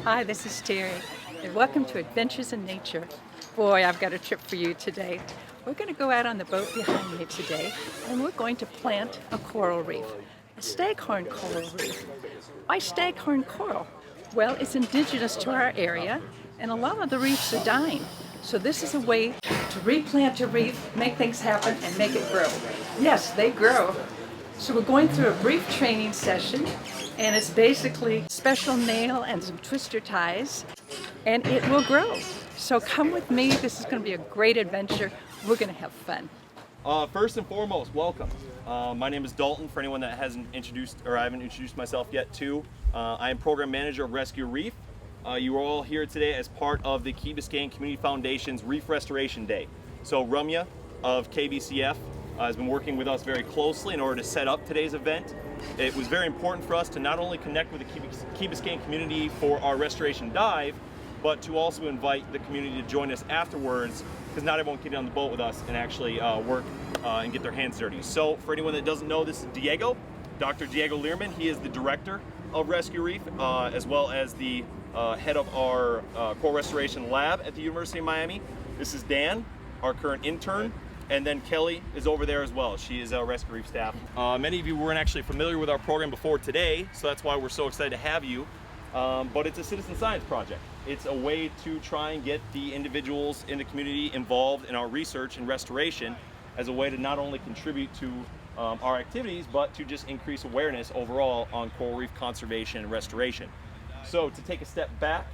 Hi, this is Terry, and welcome to Adventures in Nature. Boy, I've got a trip for you today. We're going to go out on the boat behind me today, and we're going to plant a coral reef, a staghorn coral reef. Why staghorn coral? Well, it's indigenous to our area, and a lot of the reefs are dying. So this is a way to replant a reef, make things happen, and make it grow. Yes, they grow. So we're going through a brief training session, and it's basically special nail and some twister ties, and it will grow. So come with me. This is going to be a great adventure. We're going to have fun. First and foremost, welcome. My name is Dalton, for anyone that hasn't introduced, or I haven't introduced myself yet too. I am Program Manager of Rescue Reef. You are all here today as part of the Key Biscayne Community Foundation's Reef Restoration Day. So Ramya of KBCF has been working with us very closely in order to set up today's event. It was very important for us to not only connect with the Key Biscayne community for our restoration dive, but to also invite the community to join us afterwards, because not everyone can get on the boat with us and actually work and get their hands dirty. So for anyone that doesn't know, this is Diego, Dr. Diego Lirman. He is the director of Rescue Reef, as well as the head of our coral restoration lab at the University of Miami. This is Dan, our current intern. And then Kelly is over there as well. She is our Rescue Reef staff. Many of you weren't actually familiar with our program before today, so that's why we're so excited to have you. But it's a citizen science project. It's a way to try and get the individuals in the community involved in our research and restoration as a way to not only contribute to our activities, but to just increase awareness overall on coral reef conservation and restoration. So to take a step back,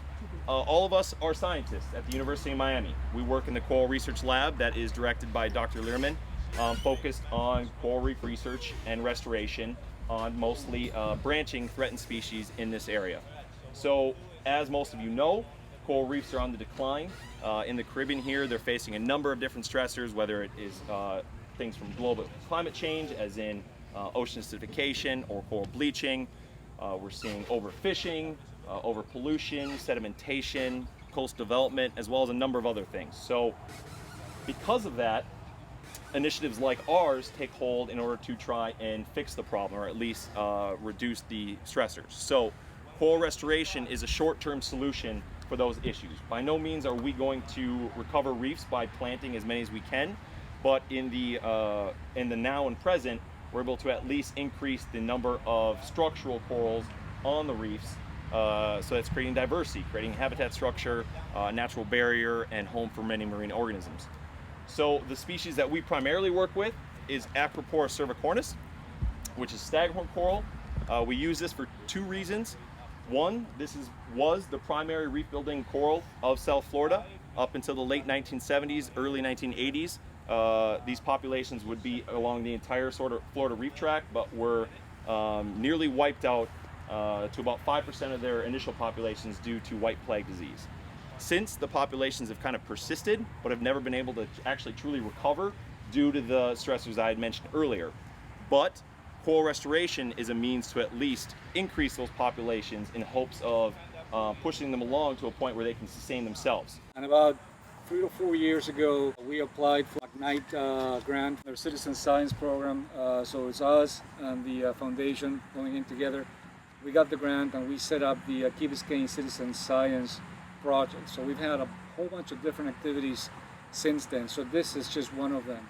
all of us are scientists at the University of Miami. We work in the Coral Research Lab that is directed by Dr. Lirman, focused on coral reef research and restoration on mostly branching threatened species in this area. So as most of you know, coral reefs are on the decline. In the Caribbean here, they're facing a number of different stressors, whether it is things from global climate change, as in ocean acidification or coral bleaching. We're seeing overfishing, over pollution, sedimentation, coastal development, as well as a number of other things. So because of that, initiatives like ours take hold in order to try and fix the problem, or at least reduce the stressors. So coral restoration is a short-term solution for those issues. By no means are we going to recover reefs by planting as many as we can, but in the now and present, we're able to at least increase the number of structural corals on the reefs. So that's creating diversity, creating habitat structure, natural barrier, and home for many marine organisms. So the species that we primarily work with is Acropora cervicornis, which is staghorn coral. We use this for two reasons. One, this was the primary reef building coral of South Florida up until the late 1970s, early 1980s. These populations would be along the entire sort of Florida reef tract, but were nearly wiped out to about 5% of their initial populations due to white plague disease. Since, the populations have kind of persisted, but have never been able to actually truly recover due to the stressors I had mentioned earlier. But coral restoration is a means to at least increase those populations in hopes of pushing them along to a point where they can sustain themselves. And about 3 to 4 years ago, we applied for a Ignite grant, our citizen science program. So it's us and the foundation going in together. We got the grant and we set up the Key Biscayne Citizen Science Project. So we've had a whole bunch of different activities since then. So this is just one of them.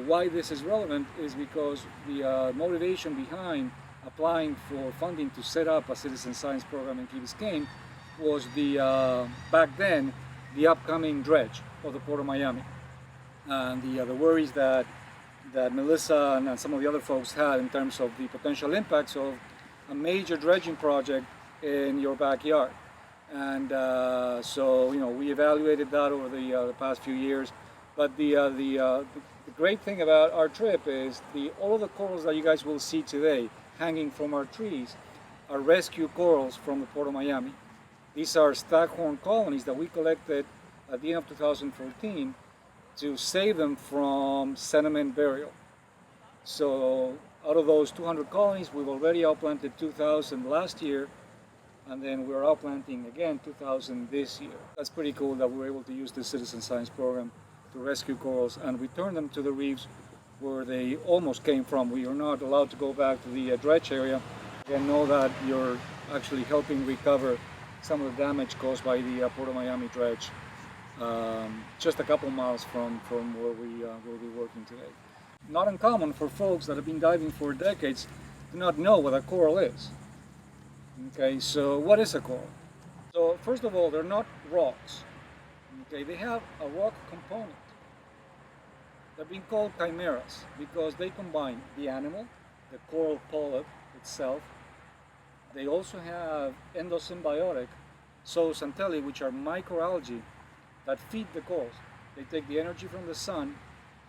Why this is relevant is because the motivation behind applying for funding to set up a citizen science program in Key Biscayne was back then, the upcoming dredge of the Port of Miami. And the worries that Melissa and some of the other folks had in terms of the potential impacts of a major dredging project in your backyard. And so, we evaluated that over the past few years. But the great thing about our trip is all of the corals that you guys will see today hanging from our trees are rescue corals from the Port of Miami. These are staghorn colonies that we collected at the end of 2014 to save them from sediment burial. So Out of those 200 colonies, we've already outplanted 2,000 last year, and then we're outplanting again 2,000 this year. That's pretty cool that we're able to use the citizen science program to rescue corals and return them to the reefs where they almost came from. We are not allowed to go back to the dredge area and know that you're actually helping recover some of the damage caused by the Port of Miami dredge, just a couple miles from where we'll be working today. Not uncommon for folks that have been diving for decades to not know what a coral is. Okay, so what is a coral? So first of all, they're not rocks. Okay, they have a rock component. They're being called chimeras because they combine the animal, the coral polyp itself. They also have endosymbiotic zooxanthellae, which are microalgae that feed the corals. They take the energy from the sun,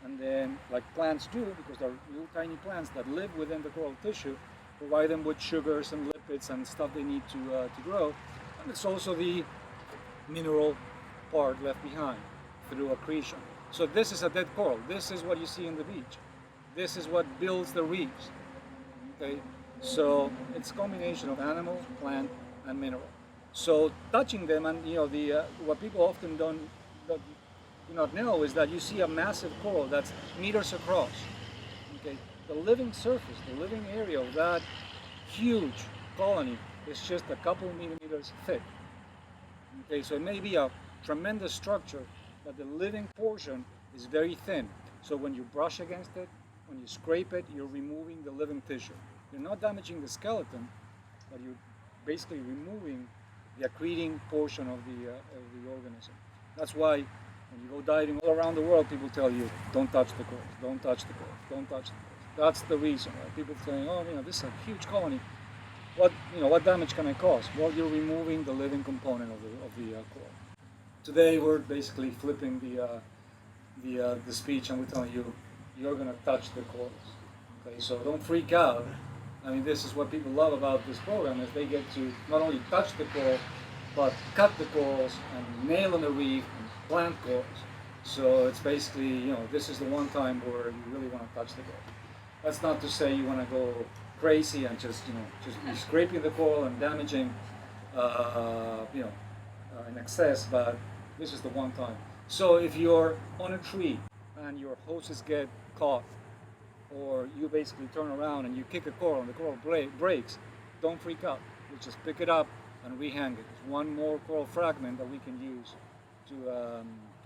and then, like plants do, because they're little tiny plants that live within the coral tissue, provide them with sugars and lipids and stuff they need to grow. And it's also the mineral part left behind through accretion. So this is a dead coral. This is what you see on the beach. This is what builds the reefs. Okay, so it's a combination of animal, plant, and mineral. So touching them, and what people often do not know is that you see a massive coral that's meters across. Okay, the living surface, the living area of that huge colony is just a couple millimeters thick. Okay, so it may be a tremendous structure, but the living portion is very thin. So when you brush against it, when you scrape it, you're removing the living tissue. You're not damaging the skeleton, but you're basically removing the accreting portion of the organism. That's why when you go diving all around the world, people tell you, don't touch the corals, don't touch the corals, don't touch the corals. That's the reason, right? People saying, oh, this is a huge colony. What damage can it cause? Well, you're removing the living component of the coral. Today we're basically flipping the speech, and we're telling you, you're going to touch the corals. Okay, so don't freak out. I mean, this is what people love about this program, is they get to not only touch the coral, but cut the corals and nail on the reef and plant corals. So it's basically, this is the one time where you really want to touch the coral. That's not to say you want to go crazy and just be scraping the coral and damaging, in excess, but this is the one time. So if you're on a tree and your hoses get caught, or you basically turn around and you kick a coral and the coral breaks, don't freak out. You just pick it up and rehang it. It's one more coral fragment that we can use to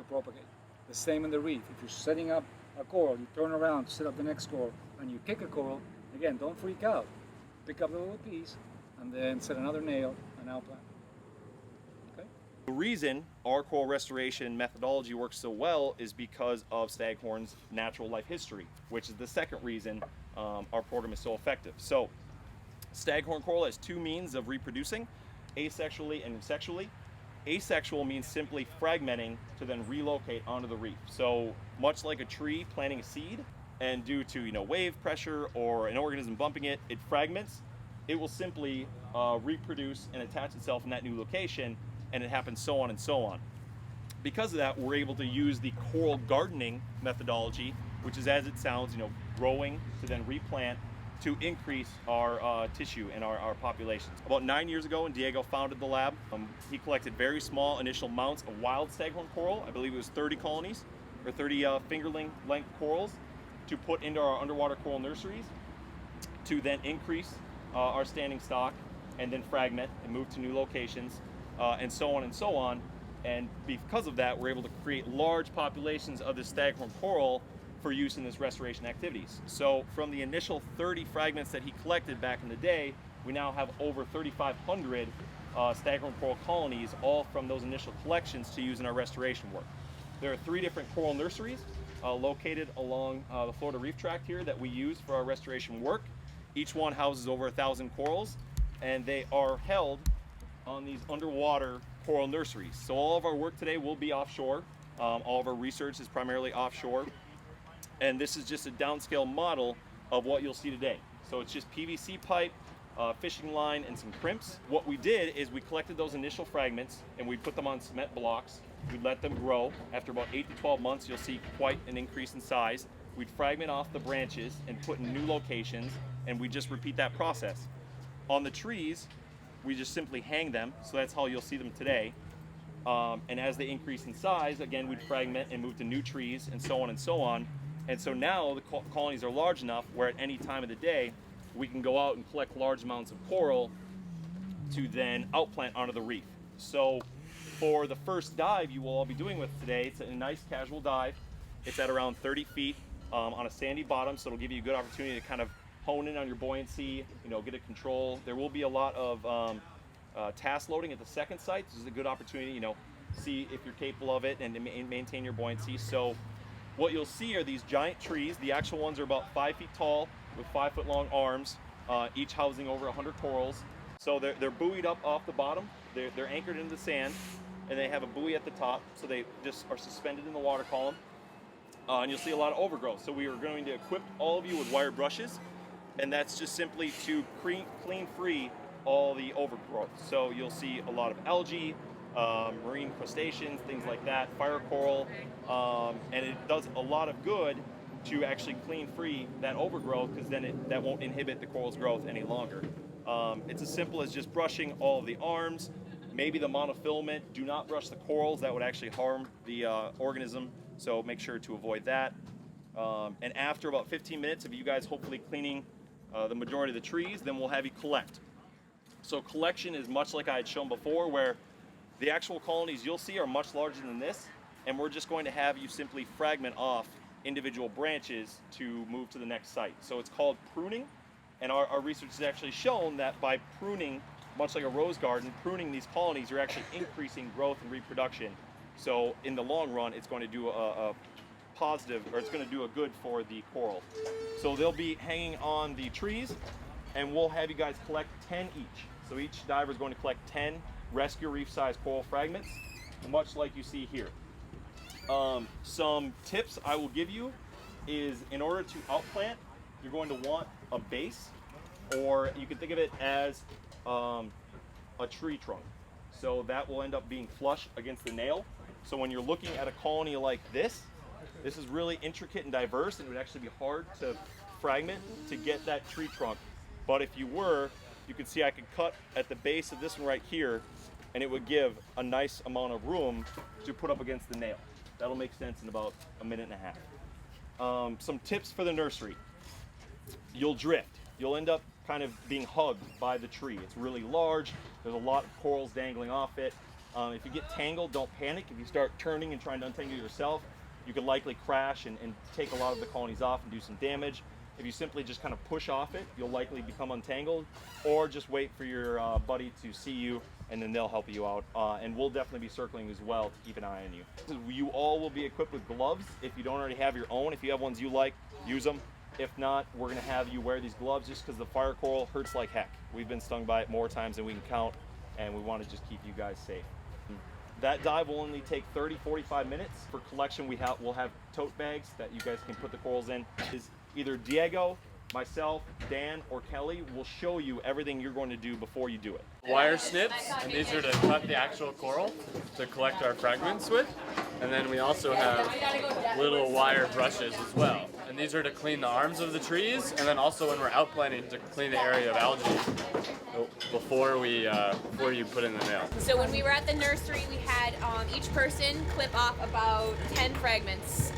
propagate. The same in the reef. If you're setting up a coral, you turn around to set up the next coral and you kick a coral, again, don't freak out. Pick up the little piece and then set another nail and outplant. Okay? The reason our coral restoration methodology works so well is because of staghorn's natural life history, which is the second reason our program is so effective. So staghorn coral has two means of reproducing, asexually and sexually. Asexual means simply fragmenting to then relocate onto the reef. So much like a tree planting a seed, and due to wave pressure or an organism bumping it, it fragments. It will simply reproduce and attach itself in that new location, and it happens so on and so on. Because of that, we're able to use the coral gardening methodology, which is, as it sounds, growing to then replant to increase our tissue and our populations. About 9 years ago, when Diego founded the lab, he collected very small initial amounts of wild staghorn coral. I believe it was 30 colonies, or 30 fingerling length corals, to put into our underwater coral nurseries, to then increase our standing stock, and then fragment and move to new locations, and so on and so on. And because of that, we're able to create large populations of this staghorn coral for use in this restoration activities. So from the initial 30 fragments that he collected back in the day, we now have over 3,500 staghorn coral colonies, all from those initial collections to use in our restoration work. There are 3 different coral nurseries located along the Florida Reef Tract here that we use for our restoration work. Each one houses over 1,000 corals, and they are held on these underwater coral nurseries. So all of our work today will be offshore. All of our research is primarily offshore. And this is just a downscale model of what you'll see today. So it's just PVC pipe, fishing line, and some crimps. What we did is we collected those initial fragments and we put them on cement blocks. We let them grow. After about 8 to 12 months, you'll see quite an increase in size. we'd fragment off the branches and put in new locations, and we just repeat that process. On the trees, we just simply hang them, so that's how you'll see them today. And as they increase in size, again, we'd fragment and move to new trees and so on and so on. And so now the colonies are large enough where at any time of the day, we can go out and collect large amounts of coral to then outplant onto the reef. So for the first dive you will all be doing with today, it's a nice casual dive. It's at around 30 feet on a sandy bottom, so it'll give you a good opportunity to kind of hone in on your buoyancy, get a control. There will be a lot of task loading at the second site. This is a good opportunity, see if you're capable of it and to maintain your buoyancy. So what you'll see are these giant trees. The actual ones are about 5 feet tall with 5 foot long arms, each housing over 100 corals. So they're buoyed up off the bottom. They're anchored into the sand, and they have a buoy at the top, so they just are suspended in the water column. And you'll see a lot of overgrowth. So we are going to equip all of you with wire brushes, and that's just simply to clean free all the overgrowth. So you'll see a lot of algae, marine crustaceans, things like that, fire coral, and it does a lot of good to actually clean free that overgrowth, because then that won't inhibit the coral's growth any longer. It's as simple as just brushing all of the arms, maybe the monofilament. Do not brush the corals, that would actually harm the organism, so make sure to avoid that. And after about 15 minutes of you guys hopefully cleaning the majority of the trees, then we'll have you collect. So collection is much like I had shown before, where the actual colonies you'll see are much larger than this, and we're just going to have you simply fragment off individual branches to move to the next site. So it's called pruning, and our research has actually shown that by pruning, much like a rose garden, pruning these colonies, you're actually increasing growth and reproduction. So in the long run, it's going to do a positive, or it's going to do a good for the coral. So they'll be hanging on the trees, and we'll have you guys collect 10 each. So each diver is going to collect 10 rescue reef size coral fragments, much like you see here. Some tips I will give you is, in order to outplant, you're going to want a base, or you can think of it as a tree trunk. So that will end up being flush against the nail. So when you're looking at a colony like this is really intricate and diverse, and it would actually be hard to fragment to get that tree trunk. But if you can see I could cut at the base of this one right here, and it would give a nice amount of room to put up against the nail. That'll make sense in about a minute and a half. Some tips for the nursery. You'll drift. You'll end up kind of being hugged by the tree. It's really large. There's a lot of corals dangling off it. If you get tangled, don't panic. If you start turning and trying to untangle yourself, you could likely crash and take a lot of the colonies off and do some damage. If you simply just kind of push off it, you'll likely become untangled, or just wait for your buddy to see you, and then they'll help you out. And we'll definitely be circling as well to keep an eye on you. You all will be equipped with gloves. If you don't already have your own, if you have ones you like, use them. If not, we're gonna have you wear these gloves, just because the fire coral hurts like heck. We've been stung by it more times than we can count, and we want to just keep you guys safe. That dive will only take 30-45 minutes. For collection, we'll have tote bags that you guys can put the corals in. Is either Diego, myself, Dan, or Kelly will show you everything you're going to do before you do it. Wire snips, and these are to cut the actual coral to collect our fragments with. And then we also have little wire brushes as well. And these are to clean the arms of the trees, and then also when we're outplanting to clean the area of algae before you put in the nail. So when we were at the nursery, we had each person clip off about 10 fragments,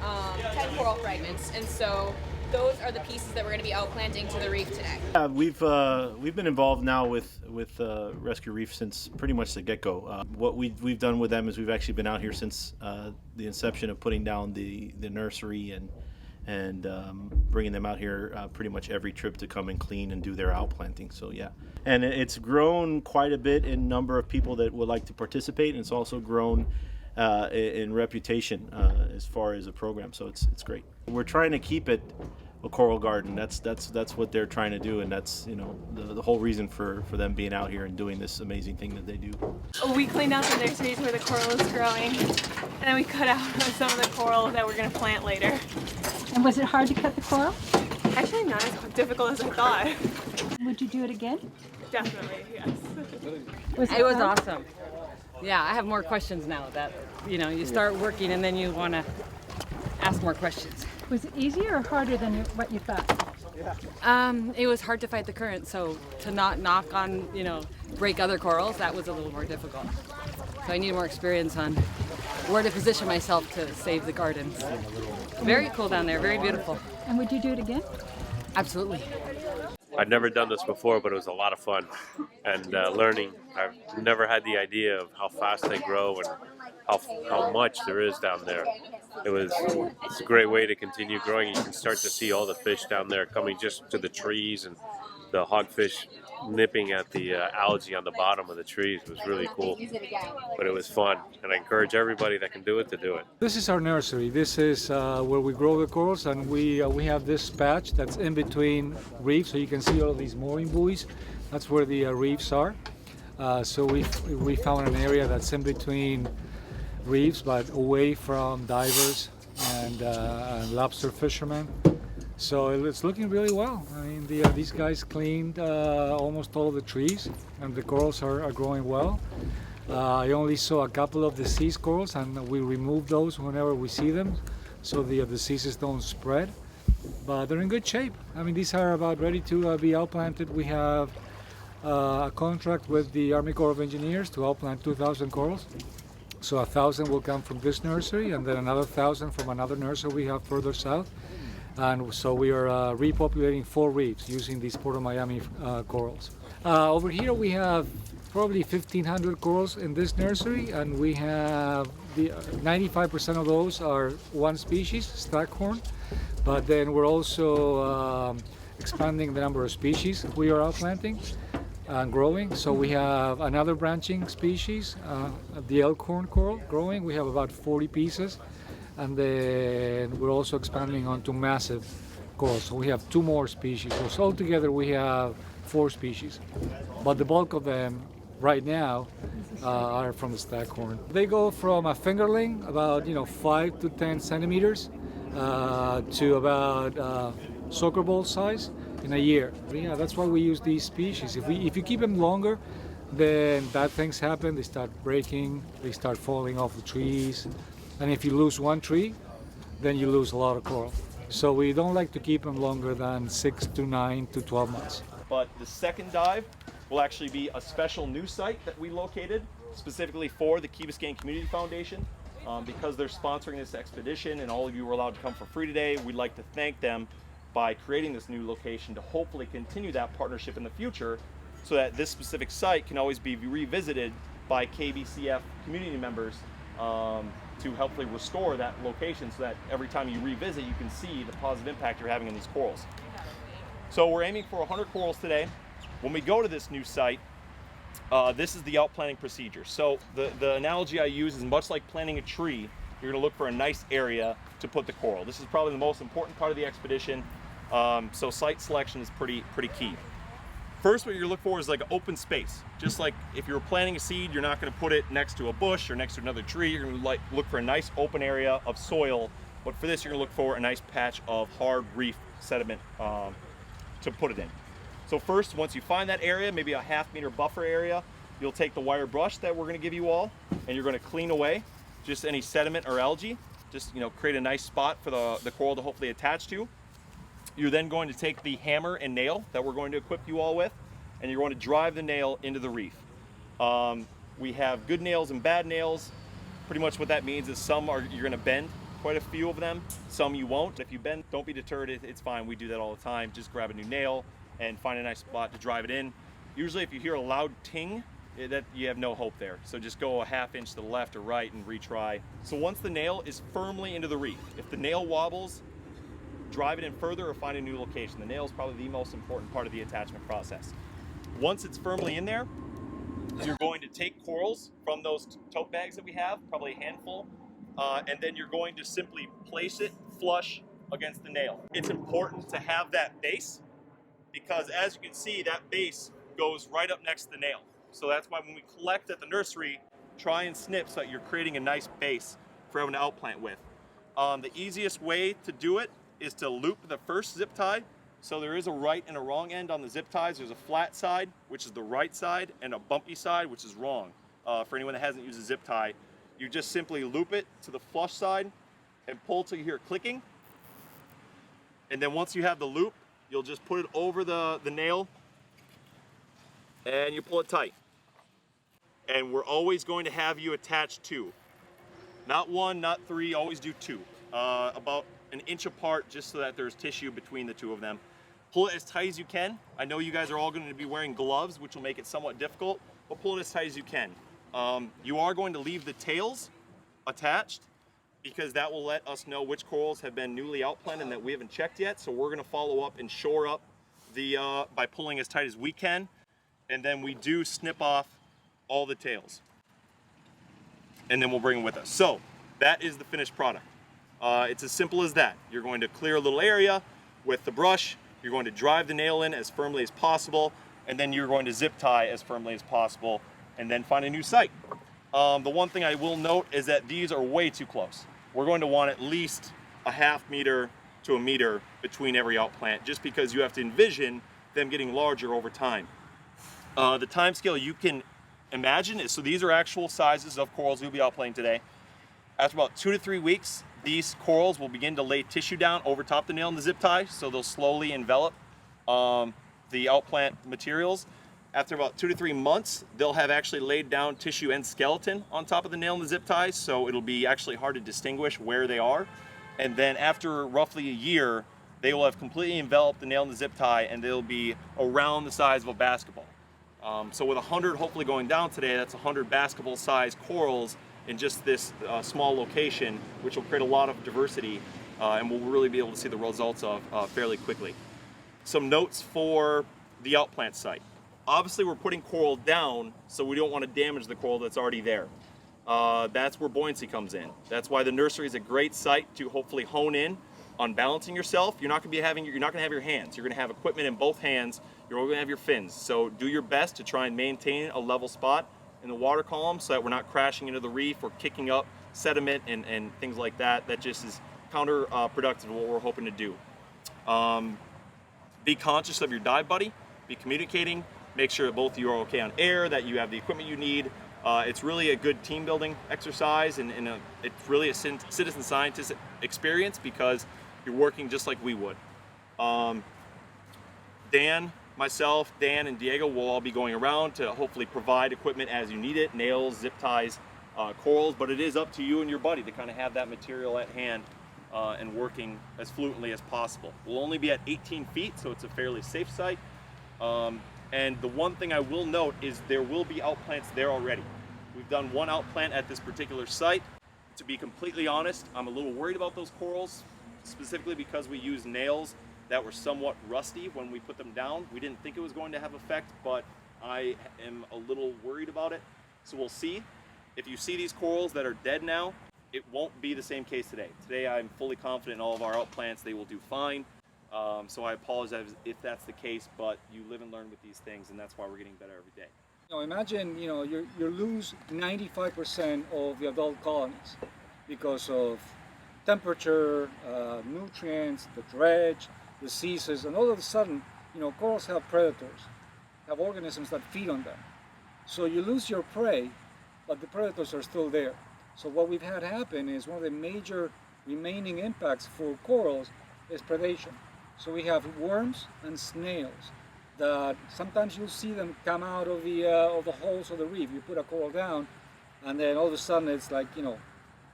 10 coral fragments, and so those are the pieces that we're going to be outplanting to the reef today. We've been involved now with Rescue Reef since pretty much the get-go. What we've done with them is we've actually been out here since the inception of putting down the nursery and bringing them out here pretty much every trip to come and clean and do their outplanting. So yeah, and it's grown quite a bit in number of people that would like to participate, and it's also grown in reputation as far as a program. So it's great. We're trying to keep it a coral garden. That's what they're trying to do, and that's the whole reason for them being out here and doing this amazing thing that they do. We cleaned out the nurseries where the coral is growing, and then we cut out some of the coral that we're going to plant later. And was it hard to cut the coral? Actually, not as difficult as I thought. Would you do it again? Definitely, yes. It was awesome. Yeah, I have more questions now that, you start working and then you want to ask more questions. Was it easier or harder than what you thought? It was hard to fight the current, so to not knock on, break other corals, that was a little more difficult. So I need more experience on where to position myself to save the gardens. Very cool down there, very beautiful. And would you do it again? Absolutely. I'd never done this before, but it was a lot of fun and learning. I've never had the idea of how fast they grow and how much there is down there. It's a great way to continue growing. You can start to see all the fish down there coming just to the trees, and the hogfish nipping at the algae on the bottom of the trees. It was really cool, but it was fun, and I encourage everybody that can do it to do it. This is our nursery. This is where we grow the corals, and we have this patch that's in between reefs, so you can see all of these mooring buoys. That's where the reefs are. So we found an area that's in between reefs, but away from divers and lobster fishermen. So it's looking really well. I mean, these guys cleaned almost all of the trees, and the corals are growing well. I only saw a couple of deceased corals, and we remove those whenever we see them, so the diseases don't spread. But they're in good shape. I mean, these are about ready to be outplanted. We have a contract with the Army Corps of Engineers to outplant 2,000 corals. So 1,000 will come from this nursery, and then another 1,000 from another nursery we have further south. And so we are repopulating 4 reefs using these Port of Miami corals. Over here we have probably 1,500 corals in this nursery, and we have 95% of those are one species, staghorn. But then we're also expanding the number of species we are outplanting and growing. So we have another branching species, the elkhorn coral, growing. We have about 40 pieces. And then we're also expanding onto massive corals. So we have 2 more species. So altogether we have 4 species. But the bulk of them right now are from the staghorn. They go from a fingerling, about 5 to 10 centimeters, to about soccer ball size in a year. Yeah, that's why we use these species. If you keep them longer, then bad things happen. They start breaking, they start falling off the trees. And if you lose one tree, then you lose a lot of coral. So we don't like to keep them longer than 6 to 9 to 12 months. But the second dive will actually be a special new site that we located specifically for the Key Biscayne Community Foundation. Because they're sponsoring this expedition and all of you were allowed to come for free today, we'd like to thank them by creating this new location to hopefully continue that partnership in the future, so that this specific site can always be revisited by KBCF community members to hopefully restore that location, so that every time you revisit you can see the positive impact you're having on these corals. So we're aiming for 100 corals today. When we go to this new site, this is the outplanting procedure. So the analogy I use is much like planting a tree. You're going to look for a nice area to put the coral. This is probably the most important part of the expedition. So site selection is pretty key. First, what you're looking for is like an open space. Just like if you're planting a seed, you're not going to put it next to a bush or next to another tree. You're going to look for a nice open area of soil. But for this, you're going to look for a nice patch of hard reef sediment to put it in. So first, once you find that area, maybe a half-meter buffer area, you'll take the wire brush that we're going to give you all, and you're going to clean away just any sediment or algae. Just create a nice spot for the coral to hopefully attach to. You're then going to take the hammer and nail that we're going to equip you all with, and you're going to drive the nail into the reef. We have good nails and bad nails. Pretty much what that means is you're going to bend quite a few of them, some you won't. If you bend, don't be deterred, it's fine. We do that all the time. Just grab a new nail and find a nice spot to drive it in. Usually if you hear a loud ting, that you have no hope there. So just go a half inch to the left or right and retry. So once the nail is firmly into the reef, if the nail wobbles, drive it in further or find a new location. The nail is probably the most important part of the attachment process. Once it's firmly in there, you're going to take corals from those tote bags that we have, probably a handful, and then you're going to simply place it flush against the nail. It's important to have that base, because as you can see, that base goes right up next to the nail. So that's why when we collect at the nursery, try and snip so that you're creating a nice base for everyone to outplant with. The easiest way to do it is to loop the first zip tie. So there is a right and a wrong end on the zip ties. There's a flat side, which is the right side, and a bumpy side, which is wrong. For anyone that hasn't used a zip tie, you just simply loop it to the flush side and pull till you hear clicking. And then once you have the loop, you'll just put it over the nail and you pull it tight. And we're always going to have you attach 2. Not 1, not 3, always do 2. About an inch apart, just so that there's tissue between the 2 of them. Pull it as tight as you can. I know you guys are all going to be wearing gloves, which will make it somewhat difficult, but pull it as tight as you can. You are going to leave the tails attached because that will let us know which corals have been newly outplanted and that we haven't checked yet. So we're going to follow up and shore up by pulling as tight as we can. And then we do snip off all the tails. And then we'll bring them with us. So that is the finished product. It's as simple as that. You're going to clear a little area with the brush. You're going to drive the nail in as firmly as possible. And then you're going to zip tie as firmly as possible and then find a new site. The one thing I will note is that these are way too close. We're going to want at least a ½ meter to a meter between every outplant, just because you have to envision them getting larger over time. The time scale you can imagine is, so these are actual sizes of corals we'll be outplaying today. After about 2 to 3 weeks, these corals will begin to lay tissue down over top the nail in the zip tie, so they'll slowly envelop the outplant materials. After about 2 to 3 months, they'll have actually laid down tissue and skeleton on top of the nail in the zip tie, so it'll be actually hard to distinguish where they are. And then after roughly a year, they will have completely enveloped the nail in the zip tie, and they'll be around the size of a basketball. So with 100 hopefully going down today, that's 100 basketball-sized corals in just this small location, which will create a lot of diversity, and we'll really be able to see the results of fairly quickly. Some notes for the outplant site. Obviously, we're putting coral down, so we don't want to damage the coral that's already there. That's where buoyancy comes in. That's why the nursery is a great site to hopefully hone in on balancing yourself. You're not going to have your hands. You're going to have equipment in both hands. You're going to have your fins. So do your best to try and maintain a level spot in the water column so that we're not crashing into the reef or kicking up sediment and things like that. That just is counterproductive to what we're hoping to do. Be conscious of your dive buddy. Be communicating. Make sure that both of you are okay on air, that you have the equipment you need. It's really a good team building exercise, and it's really a citizen scientist experience because you're working just like we would. Myself, Dan, and Diego will all be going around to hopefully provide equipment as you need it, nails, zip ties, corals, but it is up to you and your buddy to kind of have that material at hand and working as fluently as possible. We'll only be at 18 feet, so it's a fairly safe site. And the one thing I will note is there will be outplants there already. We've done one outplant at this particular site. To be completely honest, I'm a little worried about those corals, specifically because we use nails that were somewhat rusty when we put them down. We didn't think it was going to have effect, but I am a little worried about it. So we'll see. If you see these corals that are dead now, it won't be the same case today. Today I'm fully confident in all of our outplants. They will do fine. So I apologize if that's the case, but you live and learn with these things, and that's why we're getting better every day. Imagine, you lose 95% of the adult colonies because of temperature, nutrients, the dredge, diseases, and all of a sudden, corals have predators, have organisms that feed on them. So you lose your prey, but the predators are still there. So what we've had happen is one of the major remaining impacts for corals is predation. So we have worms and snails that sometimes you'll see them come out of the holes of the reef. You put a coral down, and then all of a sudden it's like,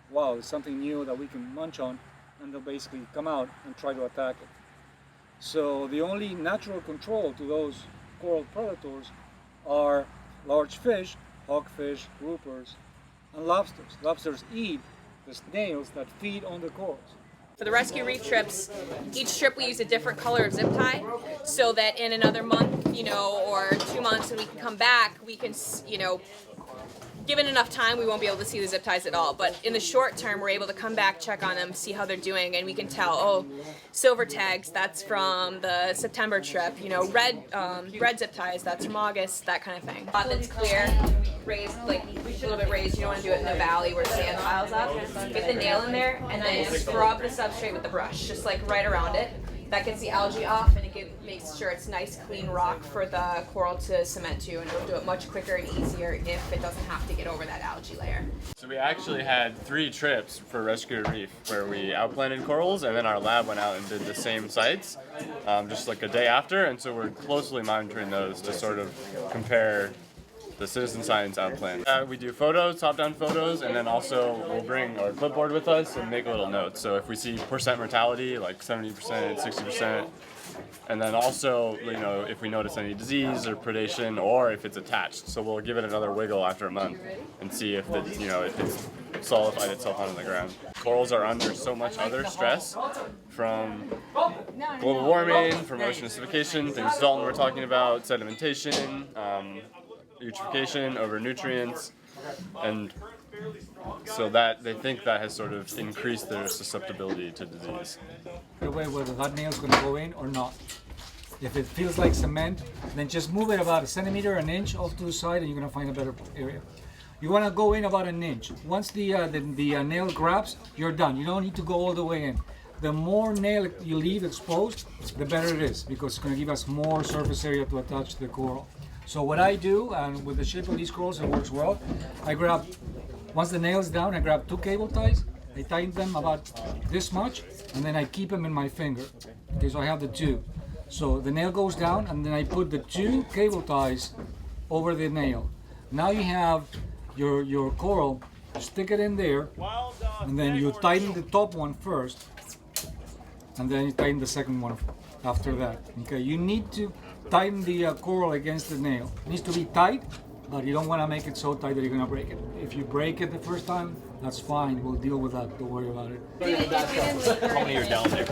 wow, it's something new that we can munch on, and they'll basically come out and try to attack it. So the only natural control to those coral predators are large fish, hogfish, groupers, and lobsters. Lobsters eat the snails that feed on the corals. For the rescue reef trips, each trip we use a different color of zip tie, so that in another month, or 2 months, when we can come back, we can, given enough time, we won't be able to see the zip ties at all. But in the short term, we're able to come back, check on them, see how they're doing, and we can tell, silver tags, that's from the September trip. Red zip ties, that's from August, that kind of thing. That's clear, raised, a little bit raised. You don't want to do it in the valley where sand piles up. Get the nail in there, and then scrub the substrate with the brush, just right around it. That gets the algae off, and it makes sure it's nice, clean rock for the coral to cement to, and it'll do it much quicker and easier if it doesn't have to get over that algae layer. So we actually had 3 trips for Rescue Reef where we outplanted corals, and then our lab went out and did the same sites just like a day after, and so we're closely monitoring those to sort of compare the citizen science outplan. We do photos, top-down photos, and then also we'll bring our clipboard with us and make little notes. So if we see percent mortality, like 70%, 60%, and then also, you know, if we notice any disease or predation, or if it's attached. So we'll give it another wiggle after a month and see if it, you know, if it's solidified itself onto the ground. Corals are under so much other stress from global warming, from ocean acidification, things Dalton were talking about, sedimentation, eutrophication, over nutrients, and so that they think that has sort of increased their susceptibility to disease. Away whether that nail's going to go in or not. If it feels like cement, then just move it about 1 centimeter, 1 inch off to the side, and you're going to find a better area. You want to go in about 1 inch. Once the nail grabs, you're done. You don't need to go all the way in. The more nail you leave exposed, the better it is, because it's going to give us more surface area to attach to the coral. So what I do, and with the shape of these corals it works well, I grab, once the nail's down, I grab 2 cable ties, I tighten them about this much, and then I keep them in my finger. Okay, so I have the 2. So the nail goes down, and then I put the 2 cable ties over the nail. Now you have your coral, you stick it in there, and then you tighten the top one first, and then you tighten the second one after that. Okay, you need to tighten the coral against the nail. It needs to be tight, but you don't want to make it so tight that you're going to break it. If you break it the first time, that's fine. We'll deal with that. Don't worry about it. How many are down there?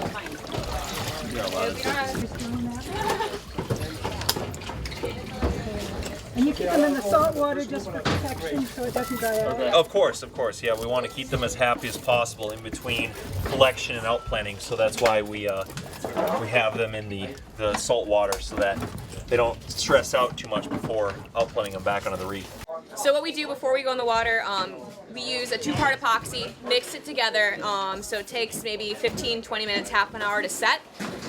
And you keep them in the salt water just for protection so it doesn't dry out? Of course. Yeah, we want to keep them as happy as possible in between collection and outplanting, so that's why we have them in the salt water so that they don't stress out too much before outplanting them back onto the reef. So what we do before we go in the water, we use a 2-part epoxy, mix it together, so it takes maybe 15-20 minutes, half an hour to set.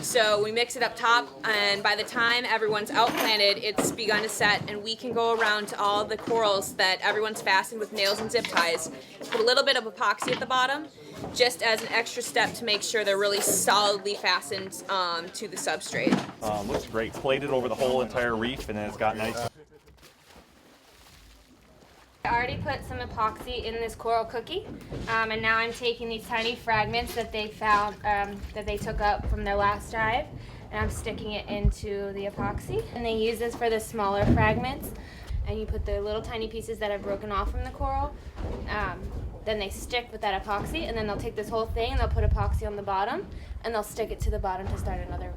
So we mix it up top, and by the time everyone's outplanted, it's begun to set, and we can go around to all the corals that everyone's fastened with nails and zip ties, put a little bit of epoxy at the bottom, just as an extra step to make sure they're really solidly fastened to the substrate. Looks great. Plated over the whole entire reef, and then it's got nice. I already put some epoxy in this coral cookie, and now I'm taking these tiny fragments that they found, that they took up from their last dive, and I'm sticking it into the epoxy. And they use this for the smaller fragments, and you put the little tiny pieces that have broken off from the coral, then they stick with that epoxy, and then they'll take this whole thing and they'll put epoxy on the bottom, and they'll stick it to the bottom to start another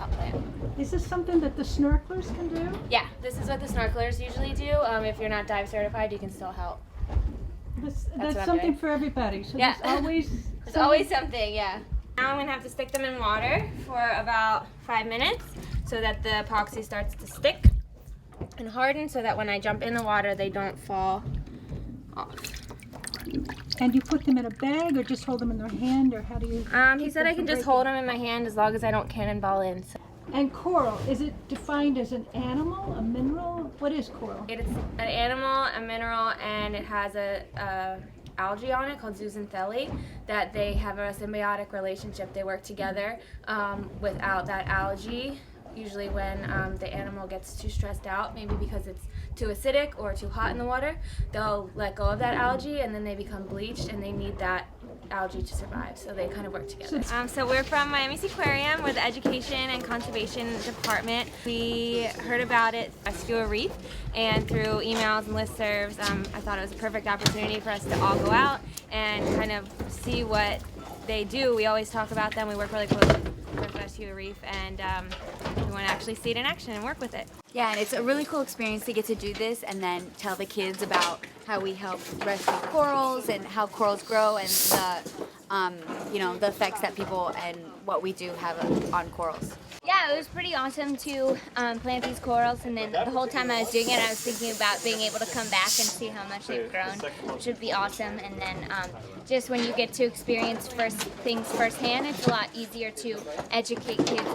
outplant. Is this something that the snorkelers can do? Yeah, this is what the snorkelers usually do. If you're not dive certified, you can still help. That's something for everybody. So yeah. There's always something, yeah. Now I'm going to have to stick them in water for about 5 minutes so that the epoxy starts to stick and harden, so that when I jump in the water, they don't fall off. And you put them in a bag, or just hold them in their hand, or how do you? He said I can just hold them in my hand as long as I don't cannonball in. So. And coral, is it defined as an animal, a mineral? What is coral? It's an animal, a mineral, and it has a algae on it called zooxanthellae that they have a symbiotic relationship. They work together. Without that algae, usually when the animal gets too stressed out, maybe because it's too acidic or too hot in the water, they'll let go of that algae and then they become bleached, and they need that algae to survive, so they kind of work together. So we're from Miami Aquarium. We're the Education and Conservation Department. We heard about it, Rescue Reef, and through emails and listservs, I thought it was a perfect opportunity for us to all go out and kind of see what they do. We always talk about them. We work really closely with Rescue Reef, and we want to actually see it in action and work with it. Yeah, and it's a really cool experience to get to do this and then tell the kids about how we help rescue corals and how corals grow, and you know, the effects that people and what we do have on corals. Yeah, it was pretty awesome to plant these corals, and then the whole time I was doing it, I was thinking about being able to come back and see how much they've grown, which would be awesome. And then just when you get to experience things firsthand, it's a lot easier to educate kids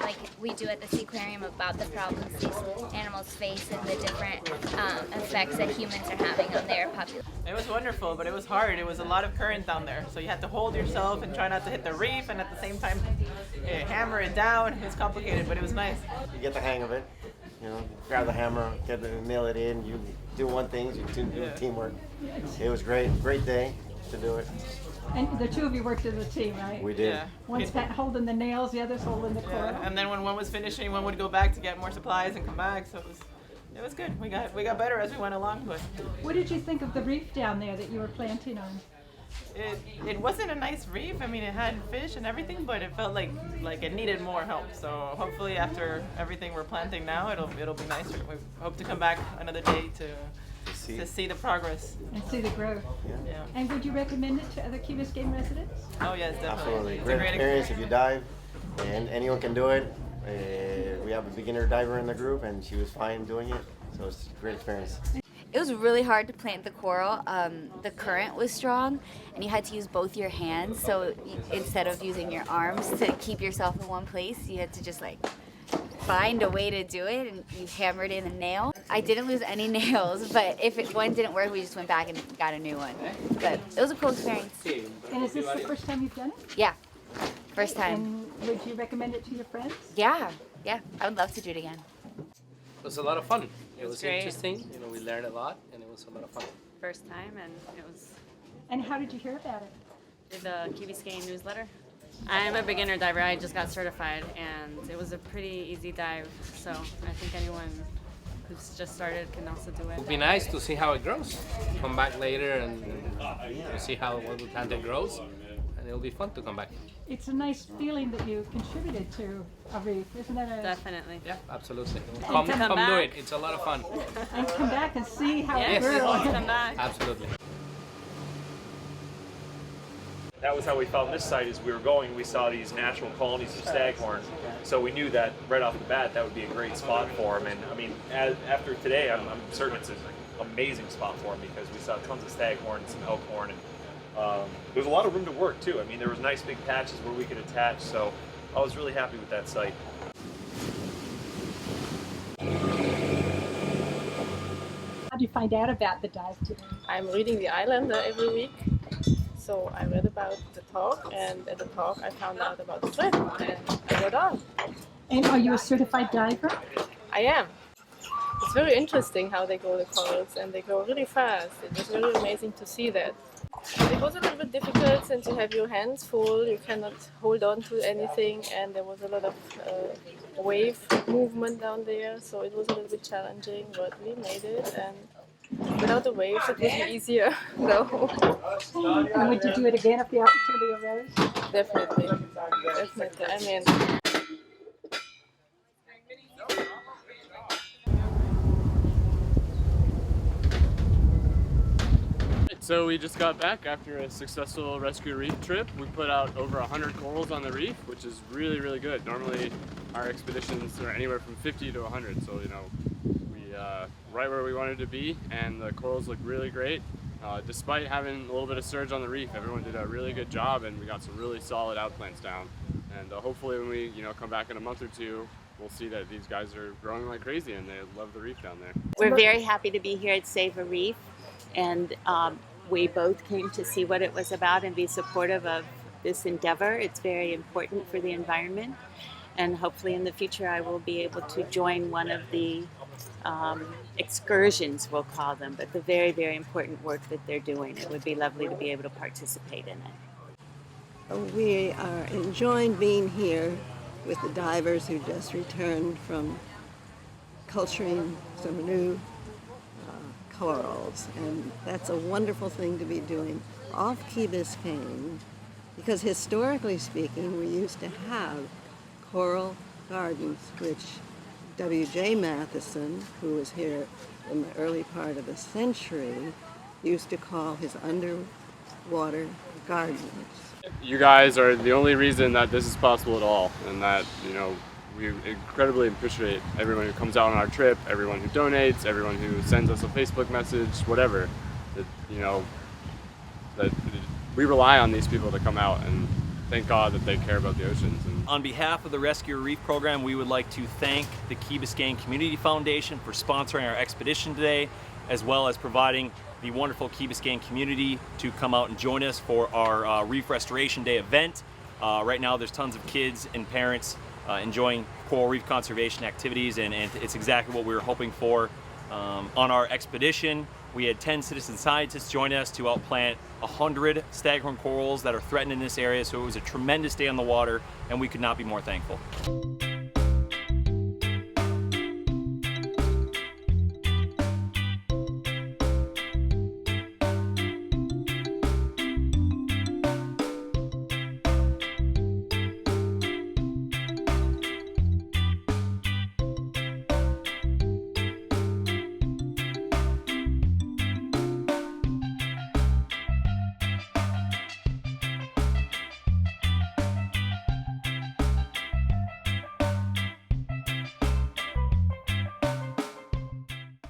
like we do at the Seaquarium about the problems these animals face and the different effects that humans are having on their population. It was wonderful, but it was hard. It was a lot of current down there, so you had to hold yourself and try not to hit the reef, and at the same time hammer it down. It's complicated, but it was nice. You get the hang of it. You know, grab the hammer, nail it in. You do one thing, you do teamwork. It was great day to do it. And the two of you worked as a team, right? We did. Yeah. One's holding the nails, the other's holding the coral. And then when one was finishing, one would go back to get more supplies and come back. So it was good. We got better as we went along. But what did you think of the reef down there that you were planting on? It wasn't a nice reef. I mean, it had fish and everything, but it felt like it needed more help. So hopefully, after everything we're planting now, it'll be nicer. We hope to come back another day to see the progress and see the growth. Yeah. And would you recommend it to other Key Biscayne residents? Oh yes, definitely. Absolutely, great experience if you dive, and anyone can do it. We have a beginner diver in the group, and she was fine doing it, so it's a great experience. It was really hard to plant the coral. The current was strong, and you had to use both your hands. So instead of using your arms to keep yourself in one place, you had to just find a way to do it, and you hammered in a nail. I didn't lose any nails, but if one didn't work, we just went back and got a new one. But it was a cool experience. And is this the first time you've done it? Yeah, first time. And would you recommend it to your friends? Yeah, I would love to do it again. It was a lot of fun. It was great. Interesting. You know, we learned a lot, and it was a lot of fun. First time, and it was. And how did you hear about it? Did the Key Biscayne newsletter. I'm a beginner diver. I just got certified, and it was a pretty easy dive. So I think anyone who's just started can also do it. It would be nice to see how it grows. Come back later and see how what we planted grows, and it'll be fun to come back. It's a nice feeling that you contributed to a reef, isn't that? Definitely. Yeah, absolutely. Come do it. It's a lot of fun. And come back and see how yes, it grew. come back. Absolutely. That was how we found this site. As we were going, we saw these natural colonies of staghorn, so we knew that right off the bat that would be a great spot for them. And I mean, after today, I'm certain it's an amazing spot for them because we saw tons of staghorn and some elkhorn, and there was a lot of room to work too. I mean, there was nice big patches where we could attach, so I was really happy with that site. How did you find out about the dive today? I'm reading The Islander every week. So I read about the talk, and at the talk I found out about the trip, and I went on. And are you a certified diver? I am. It's very interesting how they grow the corals, and they grow really fast. It was really amazing to see that. It was a little bit difficult since you have your hands full, you cannot hold on to anything, and there was a lot of wave movement down there, so it was a little bit challenging, but we made it, and without the waves it would be easier. So. And would you do it again if the opportunity arose? Definitely. I mean. So we just got back after a successful rescue reef trip. We put out over 100 corals on the reef, which is really, really good. Normally our expeditions are anywhere from 50 to 100, so you know, we right where we wanted to be, and the corals look really great. Despite having a little bit of surge on the reef, everyone did a really good job, and we got some really solid outplants down. And hopefully when we come back in a month or two, we'll see that these guys are growing like crazy and they love the reef down there. We're very happy to be here at Save a Reef, and we both came to see what it was about and be supportive of this endeavor. It's very important for the environment, and hopefully in the future I will be able to join one of the excursions, we'll call them, but the very, very important work that they're doing. It would be lovely to be able to participate in it. We are enjoying being here with the divers who just returned from culturing some new corals, and that's a wonderful thing to be doing off Key Biscayne, because historically speaking we used to have coral gardens, which W.J. Matheson, who was here in the early part of the century, used to call his underwater gardens. You guys are the only reason that this is possible at all, and that, you know, we incredibly appreciate everyone who comes out on our trip, everyone who donates, everyone who sends us a Facebook message, whatever. That, you know, that we rely on these people to come out, and thank God that they care about the oceans. And on behalf of the Rescue Reef program, we would like to thank the Key Biscayne Community Foundation for sponsoring our expedition today, as well as providing the wonderful Key Biscayne community to come out and join us for our Reef Restoration Day event. Right now there's tons of kids and parents enjoying coral reef conservation activities, and it's exactly what we were hoping for. On our expedition, we had 10 citizen scientists join us to outplant 100 staghorn corals that are threatened in this area, so it was a tremendous day on the water, and we could not be more thankful.